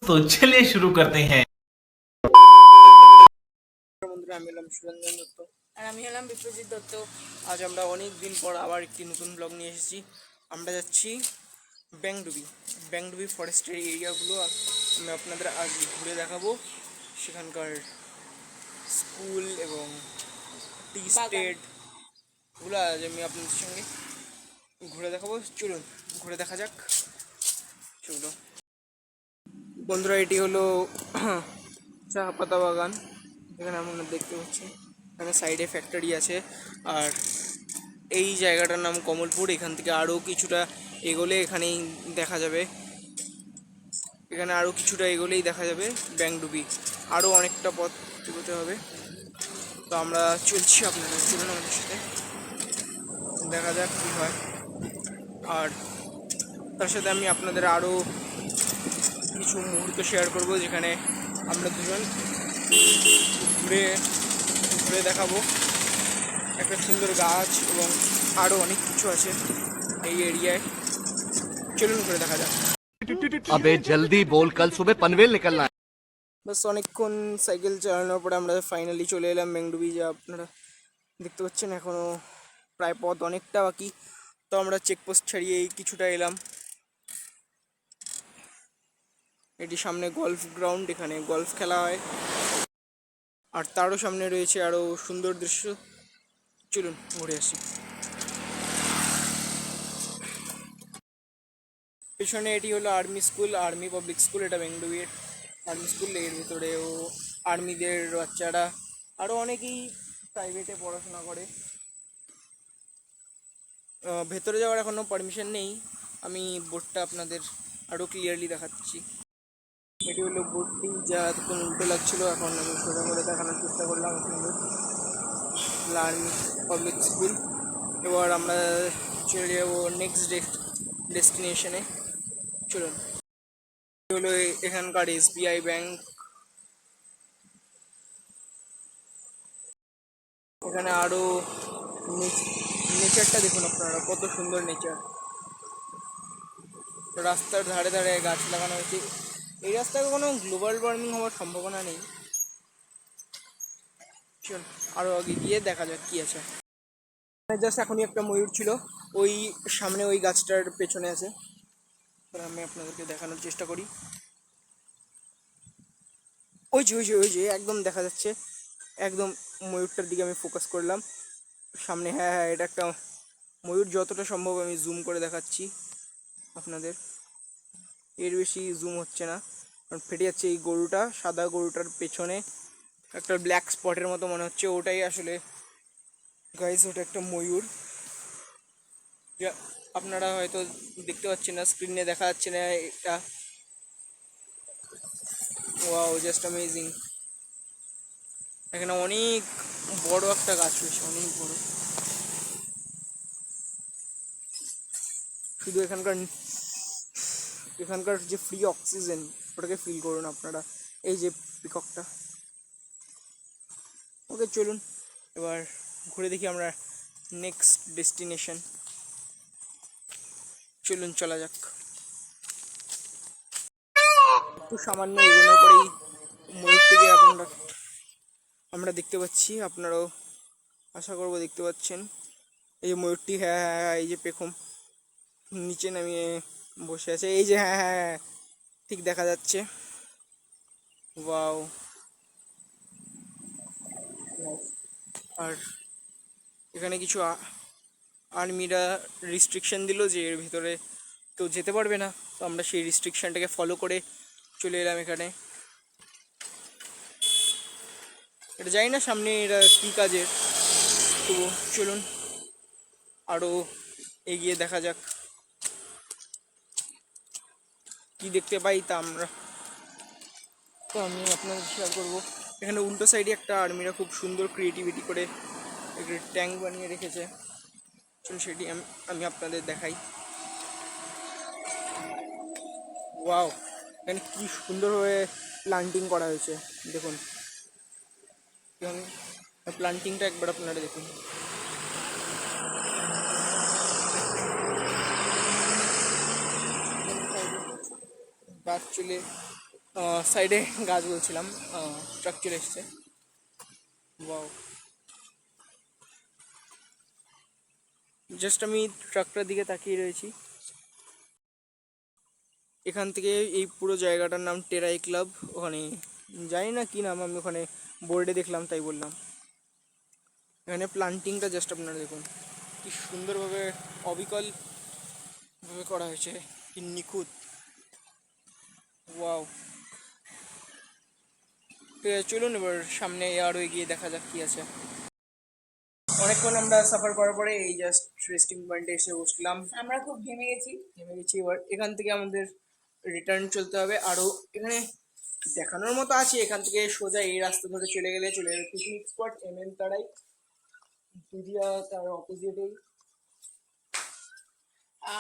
तो चलिए शुरू करते हैं। বন্ধুরা, আমি হলাম সুরঞ্জন দত্ত। আর আমি হলাম বিপ্রজিৎ দত্ত। আজ আমরা অনেক দিন পর আবার একটি নতুন ব্লগ নিয়ে এসেছি। আমরা যাচ্ছি ব্যাংডুবি ফরেস্টের এরিয়াগুলো আমি আপনাদের আজ ঘুরে দেখাবো। সেখানকার স্কুল এবং টি স্টেটগুলো আজ আমি আপনাদের সঙ্গে ঘুরে দেখাবো। চলুন ঘুরে দেখা যাক। চলো বন্ধুরা, এটি হলো চা পাতা বাগান। এখানে আপনারা দেখতে পাচ্ছেন, এখানে সাইডে ফ্যাক্টরি আছে। আর এই জায়গাটার নাম কমলপুর। এখান থেকে আরও কিছুটা এগোলে এখানেই দেখা যাবে, এখানে আরও কিছুটা এগোলেই দেখা যাবে ব্যাংডুবি। আরও অনেকটা পথ এগোতে হবে। তো আমরা চলছি, আপনারা চলুন আমাদের সাথে, দেখা যাক কী হয়। আর তার সাথে আমি আপনাদের আরও কিছু মুহূর্ত শেয়ার করব, যেখানে আমরা দুজন ঘুরে ঘুরে দেখাবো। একটা সুন্দর গাছ এবং আরও অনেক কিছু আছে এই এরিয়ায়। চলুন ঘুরে দেখা যাক। अबे जल्दी बोल, कल सुबह पनवेल निकलना है। বাস অনেকক্ষণ সাইকেল চালানোর পরে আমরা ফাইনালি চলে এলাম ব্যাংডুবি। যা আপনারা দেখতে পাচ্ছেন, এখনও প্রায় পথ অনেকটা বাকি। তো আমরা চেকপোস্ট ছাড়িয়ে কিছুটা এলাম। এটি সামনে গলফ গ্রাউন্ড, এখানে গলফ খেলা হয়। আর তারও সামনে রয়েছে আরও সুন্দর দৃশ্য। চলুন ঘুরে আসি। পেছনে এটি হলো army school, army public school. এটা ব্যাংডুবির আর্মি স্কুল। এর ভিতরেও আর্মিদের বাচ্চারা, আরও অনেকেই প্রাইভেটে পড়াশোনা করে। ভেতরে যাওয়ার এখনও পারমিশন নেই। আমি বোর্ডটা আপনাদের আরও ক্লিয়ারলি দেখাচ্ছি। এটি হলো বোর্ডটি, যা এতক্ষণ উল্টো লাগছিল, এখন আমি সোজা করে দেখানোর চেষ্টা করলাম। Army public school. এবার আমরা চলে যাবো নেক্সট ডেস্টিনেশনে। চলুন। হলো এখানকার SBI ব্যাংক। এখানে আরও নেচারটা দেখুন আপনারা, কত সুন্দর নেচার। রাস্তার ধারে ধারে গাছ লাগানো হয়েছে। এই রাস্তায় কোনো গ্লোবাল ওয়ার্মিং হওয়ার সম্ভাবনা নেই। চল আরও আগে গিয়ে দেখা যাক কী আছে। জাস্ট এখনই একটা ময়ূর ছিল, ওই সামনে ওই গাছটার পেছনে আছে। আমি আপনাদেরকে দেখানোর চেষ্টা করি। ওই যে একদম দেখা যাচ্ছে, একদম ময়ূরটার দিকে আমি ফোকাস করলাম সামনে। হ্যাঁ, এটা একটা ময়ূর। যতটা সম্ভব আমি জুম করে দেখাচ্ছি আপনাদের, এর বেশি জুম হচ্ছে না, কারণ ফেটে যাচ্ছে। এই গরুটা, সাদা গরুটার পেছনে একটা ব্ল্যাক স্পটের মতো মনে হচ্ছে, ওটাই আসলে গাইস, ওটা একটা ময়ূর। আপনারা হয়তো দেখতে পাচ্ছেন না, স্ক্রিনে দেখা যাচ্ছে না এটা। Wow, just amazing. এখানে অনেক বড় একটা গাছ রয়েছে, অনেক বড়। শুধু এখানকার যে ফ্রি অক্সিজেন, ওটাকে ফিল করুন আপনারা। এই যে পিককটা। ওকে, চলুন এবার ঘুরে দেখি আমরা নেক্সট ডেস্টিনেশন। চলুন চলা যাক। একটু সামান্য এগোনোর পরেই ময়ূরটিকে আমরা দেখতে পাচ্ছি। আপনারাও আশা করবো দেখতে পাচ্ছেন। এই যে ময়ূরটি, হ্যাঁ, এই যে পেখম নিচে নামিয়ে বসে আছে। এই যে হ্যাঁ, ঠিক দেখা যাচ্ছে। ওয়াও। আর এখানে কিছু আর্মিরা রেস্ট্রিকশন দিল যে এর ভিতরে কেউ যেতে পারবে না। তো আমরা সেই রেস্ট্রিকশনটাকে ফলো করে চলে এলাম এখানে। এটা জানি না সামনে এটা কী কাজের, তো চলুন আরও এগিয়ে দেখা যাক কি দেখতে পাই। আমি আপনাদের শেয়ার করবো। এখানে উল্টো সাইডে একটা আর্মিরা খুব সুন্দর ক্রিয়েটিভিটি করে একটা ট্যাঙ্ক বানিয়ে রেখেছে। চলুন সেটি আমি আপনাদের দেখাই। ওয়াও, এখানে কি সুন্দরভাবে প্লান্টিং করা হয়েছে দেখুন। প্লান্টিংটা একবার আপনারা দেখুন। অ্যাকচুয়ালি সাইডে গাছ বলছিলাম, ট্রাক চলে এসছে। ওয়াও, জাস্ট আমি ট্রাকটার দিকে তাকিয়ে রয়েছি। এখান থেকে এই পুরো জায়গাটার নাম টেরাই ক্লাব। ওখানে জানি না কী নাম, আমি ওখানে বোর্ডে দেখলাম তাই বললাম। এখানে প্লান্টিংটা জাস্ট আপনারা দেখুন কি সুন্দরভাবে অবিকলভাবে করা হয়েছে, কি নিখুঁত। ওয়াও, ঠিক আছে চলুন এবার সামনে আরও এগিয়ে দেখা যাক কী আছে। অনেকক্ষণ আমরা সাফার করার পরে এই জাস্ট রেস্টিং পয়েন্টে এসে বসলাম। আমরা খুব ঘেমে গেছি। নেমে গেছি, এবার এখান থেকে আমাদের রিটার্ন চলতে হবে। আরও এখানে দেখানোর মতো আছে, এখান থেকে সোজা এই রাস্তা ধরে চলে গেলে চলে যাবে পিকনিক স্পট তারাই দুধিয়া, তার অপোজিটেই।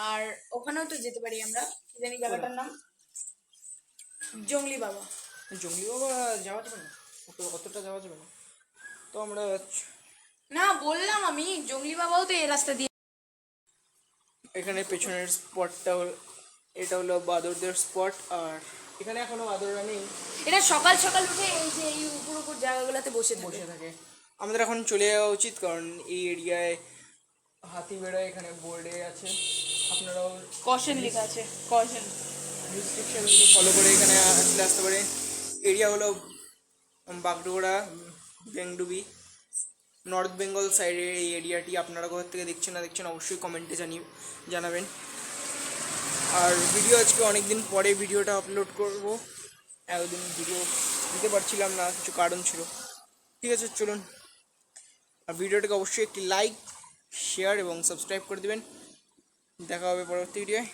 আর ওখানেও তো যেতে পারি আমরা, কি জানি জায়গাটার নাম, জঙ্গলি বাবা। জঙ্গলি বাবা যাওয়া যাবে না, অতটা যাওয়া যাবে না, তো আমরা না বললাম আমি, জঙ্গলি বাবাও তো এই রাস্তা দিয়ে। এখানে পেছনের স্পটটা এটা হলো বাদরদের স্পট। আর এখানে এখনো বাদররা নেই, এটা সকাল সকাল উঠে এই যে এই উপর উপর জায়গাগুলোতে বসে বসে থাকে। থাকে। আমাদের এখন চলে যাওয়া উচিত, কারণ এই এরিয়ায় হাতি বেড়ায়, এখানে বোর্ডে আছে। আপনারাও কশন লেখা আছে, কশন। রেস্ট্রিকশন ফলো করে এখানে আসতে পারে। এরিয়া হলো বাগডোগরা, বেংডুবি, নর্থ বেঙ্গল সাইডের এই এরিয়াটি। আপনারা কোথা থেকে দেখছেন না দেখছেন অবশ্যই কমেন্টে জানাবেন। আর ভিডিও আজকে অনেক দিন পরে ভিডিওটা আপলোড করব, এতদিন ভিডিও দিতে পারছিলাম না, কিছু কারণ ছিল। ঠিক আছে চলুন, আর ভিডিওটাকে অবশ্যই একটি লাইক, শেয়ার এবং সাবস্ক্রাইব করে দেবেন। দেখা হবে পরবর্তী ভিডিওয়।